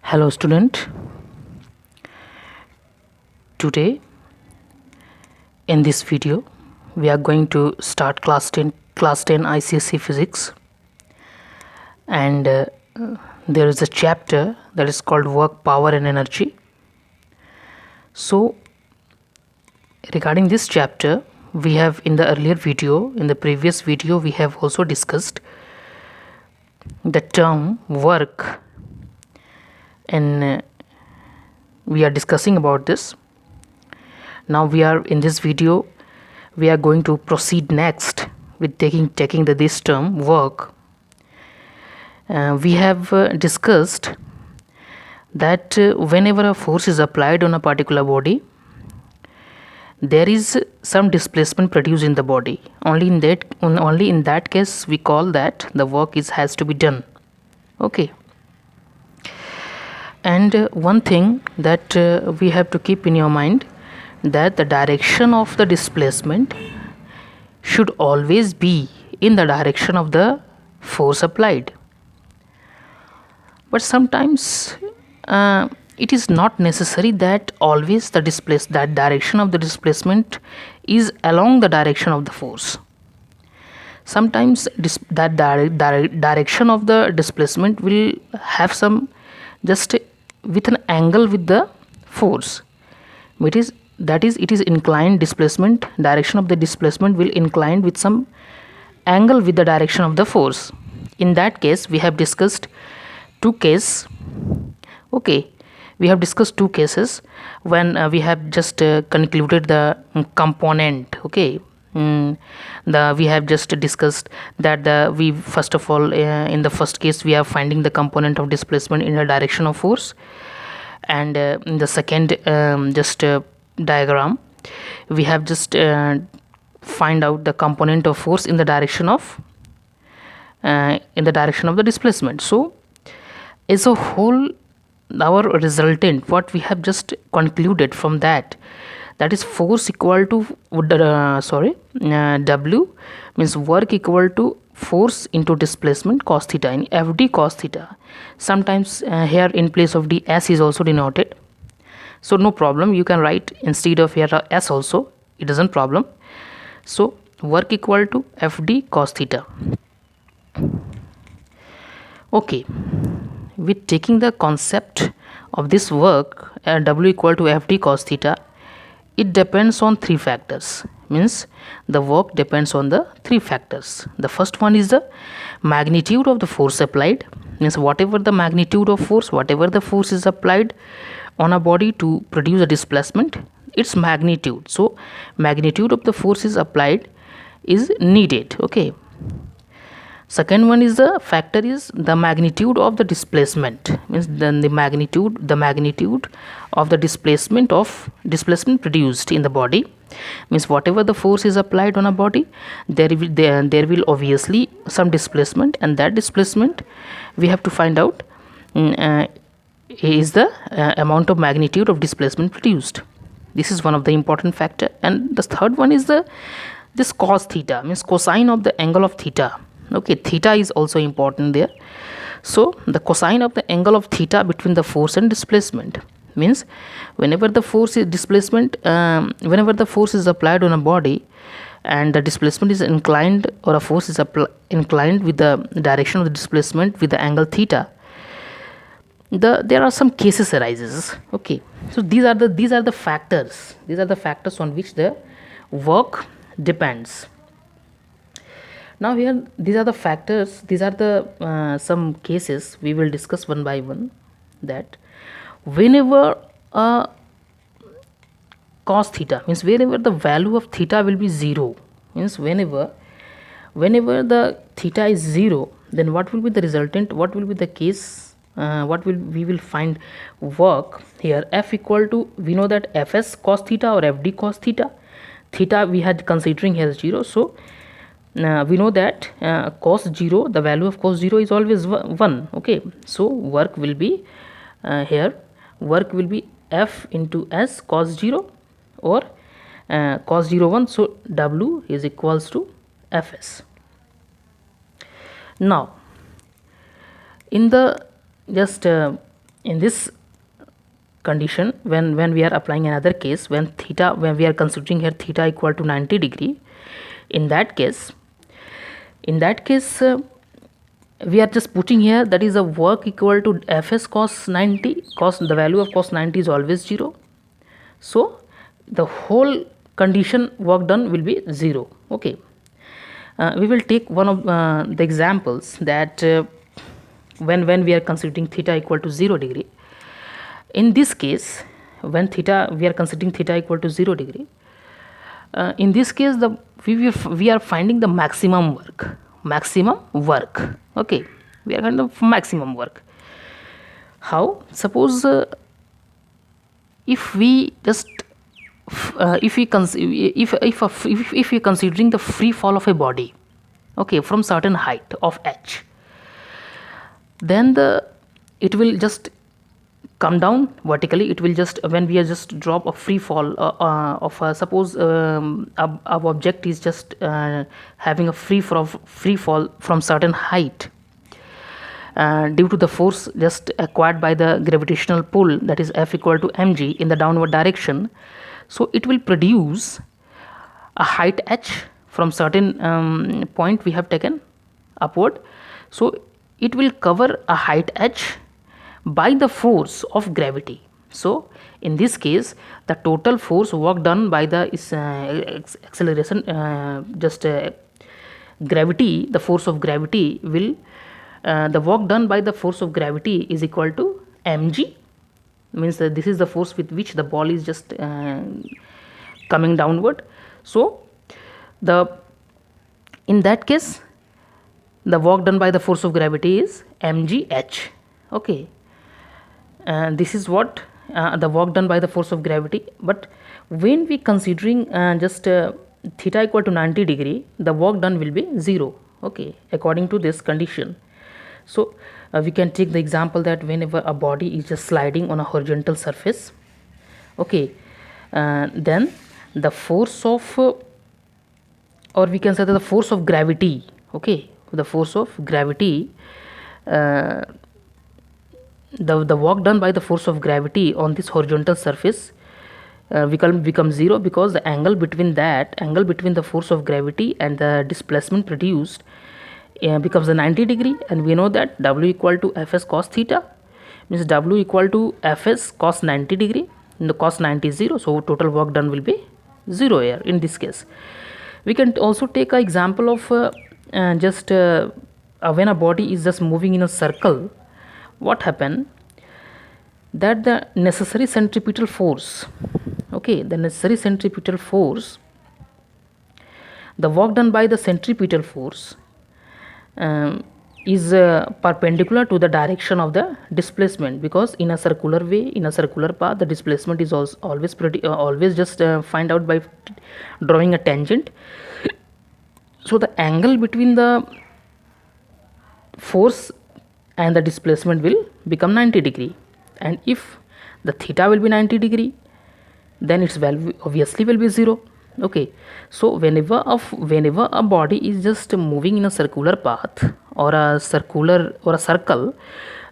Hello student, today in this video we are going to start class 10 ICSE physics, and there is a chapter that is called work, power and energy. So regarding this chapter, we have in the previous video we have also discussed the term work, and we are discussing about this. Now we are in this video we are going to proceed next with taking this term work. We have discussed that whenever a force is applied on a particular body, there is some displacement produced in the body. Only in that case we call that the work has to be done. Okay. And one thing that we have to keep in your mind, that the direction of the displacement should always be in the direction of the force applied. But sometimes it is not necessary that always that direction of the displacement is along the direction of the force. Sometimes that direction of the displacement will have some just with an angle with the force. It is inclined displacement. Direction of the displacement will incline with some angle with the direction of the force. In that case we have discussed two cases. Okay, we have discussed two cases when we have just concluded the component. Okay, we have just discussed that we first of all in the first case we are finding the component of displacement in the direction of force, and in the second diagram we have just find out the component of force in the direction of the displacement. So as a whole, our resultant, what we have just concluded from that is force equal to W means work equal to force into displacement cos theta in Fd cos theta. Sometimes here in place of d, S is also denoted, so no problem, you can write instead of here S also, it doesn't problem. So work equal to Fd cos theta. Okay, with taking the concept of this work W equal to Fd cos theta, it depends on three factors. Means the work depends on the three factors. The first one is the magnitude of the force applied. Means whatever the magnitude of force, whatever the force is applied on a body to produce a displacement, its magnitude. So magnitude of the force is applied is needed. Okay. Second one is the factor is the magnitude of the displacement. Means then the magnitude of the displacement produced in the body. Means whatever the force is applied on a body, there will obviously some displacement, and that displacement we have to find out is the amount of magnitude of displacement produced. This is one of the important factor. And the third one is this cos theta, means cosine of the angle of theta. Okay, theta is also important there. So the cosine of the angle of theta between the force and displacement, means whenever the force is applied on a body and the displacement is inclined, or a force is inclined with the direction of the displacement with the angle theta, there are some cases arises. Okay, so these are the factors on which the work depends. Now here these are the factors, these are the some cases we will discuss one by one. That whenever cos theta, means whenever the value of theta will be 0, means whenever the theta is 0, then what will be the resultant, what will be the case, we will find work here. F equal to, we know that Fs cos theta or Fd cos theta we had considering here 0. So we know that cos 0, the value of cos 0 is always 1. Okay, so work will be F into S cos 0 or cos 0 1. So W is equals to Fs. Now in the just in this condition, when we are applying another case, when we are considering here theta equal to 90 degree, in that case we are just putting here that is a work equal to fs cos 90. The value of cos 90 is always 0, so the whole condition work done will be 0. Okay, we will take one of the examples that when we are considering theta equal to 0 degree. In this case, when we are considering theta equal to 0 degree, in this case we are finding the maximum work. Okay, we are kind of maximum work. How? Suppose if we just if we considering the free fall of a body, okay, from certain height of h, then it will just come down vertically. It will just, when we are just drop a free fall of suppose our object is just having a free fall from certain height, due to the force just acquired by the gravitational pull, that is F equal to mg in the downward direction. So it will produce a height h from certain point we have taken upward. So it will cover a height h by the force of gravity. So in this case, the total force work done by the acceleration, gravity, the force of gravity will the work done by the force of gravity is equal to mg, means that this is the force with which the ball is just coming downward. So in that case, the work done by the force of gravity is mgh. Okay, this is what the work done by the force of gravity. But when we considering theta equal to 90 degree, the work done will be 0. Okay, according to this condition. So we can take the example that whenever a body is just sliding on a horizontal surface, okay, then the force of or we can say that the force of gravity, okay, the force of gravity, the work done by the force of gravity on this horizontal surface become 0, because the angle between the force of gravity and the displacement produced becomes a 90 degree, and we know that W equal to Fs cos theta, means W equal to Fs cos 90 degree, and the cos 90 is 0, so total work done will be 0 here in this case. We can also take an example of when a body is just moving in a circle, what happened, that the necessary centripetal force, okay, the work done by the centripetal force is perpendicular to the direction of the displacement, because in a circular way, in a circular path, the displacement is always just find out by drawing a tangent. So the angle between the force and the displacement will become 90 degree, and if the theta will be 90 degree, then its value obviously will be 0. Okay, so whenever a body is just moving in a circular path or a circle,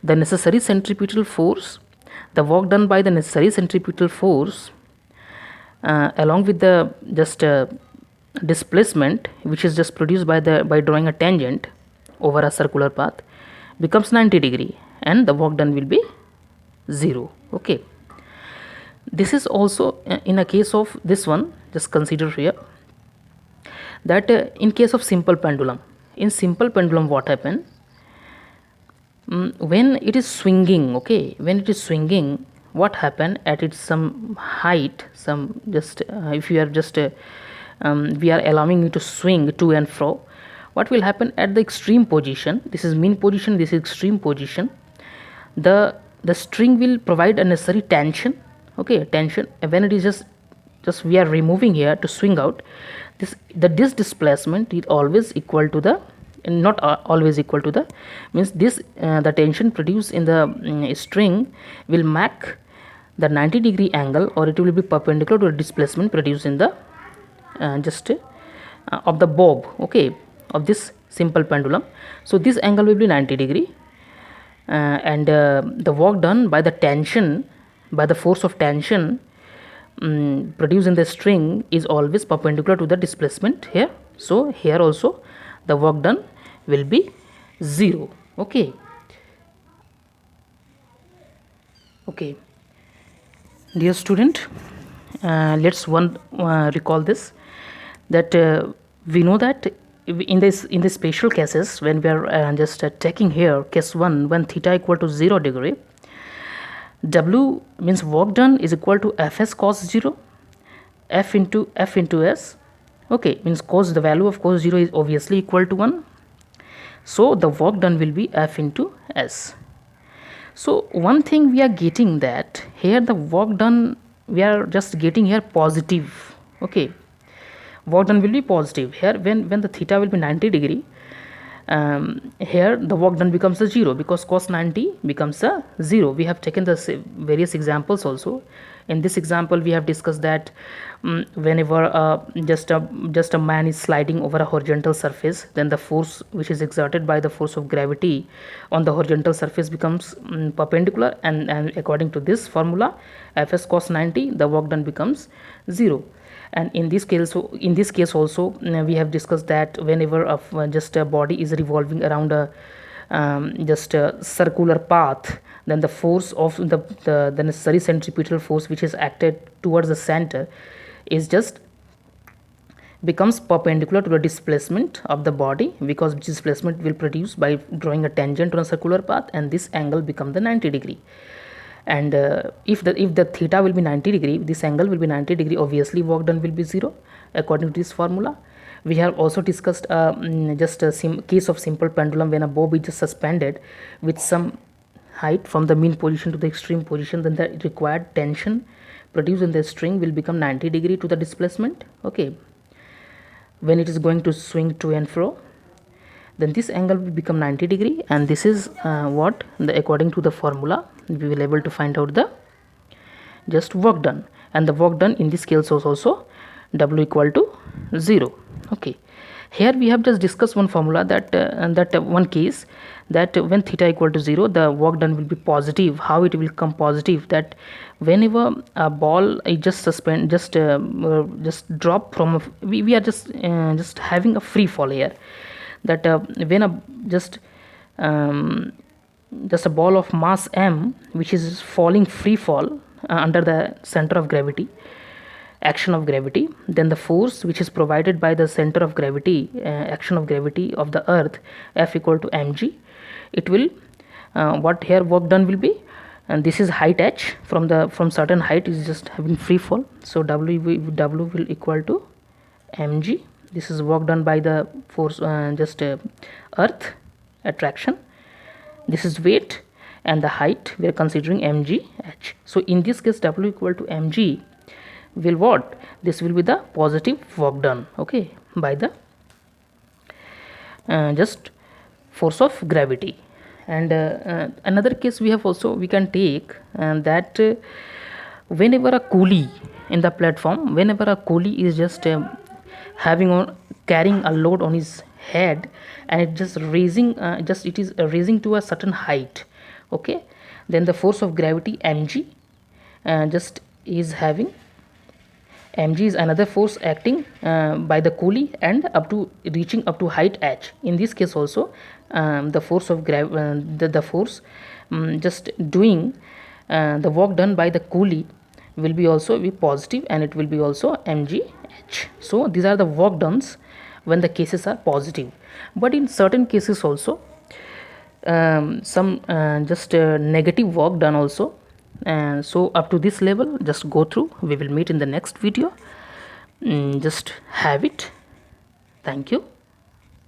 the necessary centripetal force, the work done by the necessary centripetal force along with the displacement which is just produced by drawing a tangent over a circular path becomes 90 degree, and the work done will be 0. Okay, this is also in a case of this one, just consider here that in case of simple pendulum, what happen, when it is swinging, okay, what happen at its some height, if you are we are allowing it to swing to and fro, what will happen at the extreme position, this is mean position, this is extreme position, the string will provide a necessary tension, okay, tension, and when it is just we are removing here to swing out, this displacement is always equal to the, not always equal to the, means this the tension produced in the string will make the 90 degree angle, or it will be perpendicular to the displacement produced in the of the bob, okay, of this simple pendulum. So this angle will be 90 degree, and the work done by the tension, by the force of tension produced in the string is always perpendicular to the displacement here. So here also the work done will be 0. Okay. Dear student, let's recall this, that we know that in the special cases, when we are just taking here case 1, when theta equal to 0 degree, W means work done is equal to Fs cos 0, F into S. Okay, means the value of cos 0 is obviously equal to 1. So the work done will be F into S. So one thing we are getting, that here the work done, we are just getting here positive. Okay, work done will be positive here when the theta will be 90 degree. Here the work done becomes a 0 because cos 90 becomes a 0. We have taken the various examples also. In this example we have discussed that whenever just a man is sliding over a horizontal surface, then the force which is exerted by the force of gravity on the horizontal surface becomes perpendicular, and according to this formula Fs cos 90, the work done becomes 0. And in this case also we have discussed that whenever just a body is revolving around a just a circular path, then the force of the necessary centripetal force which is acted towards the center is just becomes perpendicular to the displacement of the body, because displacement will produce by drawing a tangent on a circular path, and this angle become the 90 degree. And if the theta will be 90 degree, this angle will be 90 degree, obviously work done will be 0 according to this formula. We have also discussed just a case of simple pendulum, when a bob is just suspended with some height from the mean position to the extreme position, then the required tension produced in the string will become 90 degree to the displacement. Okay, when it is going to swing to and fro, then this angle will become 90 degree, and this is what according to the formula we will able to find out the just work done. And the work done in this case was also W equal to 0. Okay, here we have just discussed one formula that one case, that when theta equal to 0, the work done will be positive. How it will come positive? That whenever a ball is just just drop from we are just having a free fall here, that when a just a ball of mass m which is falling free fall under the center of gravity, action of gravity, then the force which is provided by the center of gravity, action of gravity of the earth, F equal to mg, it will what here work done will be, and this is height h, from certain height is just having free fall, so W will equal to mg. This is work done by the force earth attraction. This is weight, and the height we are considering mg h. So in this case W equal to mg will what? This will be the positive work done, okay, by the just force of gravity. And another case we can take, that whenever a coolie in the platform, whenever a coolie is just carrying a load on his head, and it just raising raising to a certain height, okay, then the force of gravity mg just is having, mg is another force acting by the coolie and reaching up to height h. In this case also the force of the force just doing the work done by the coolie will be also be positive, and it will be also mg h. So these are the work dones when the cases are positive. But in certain cases also some negative work done also, and so up to this level just go through. We will meet in the next video. Just have it. Thank you.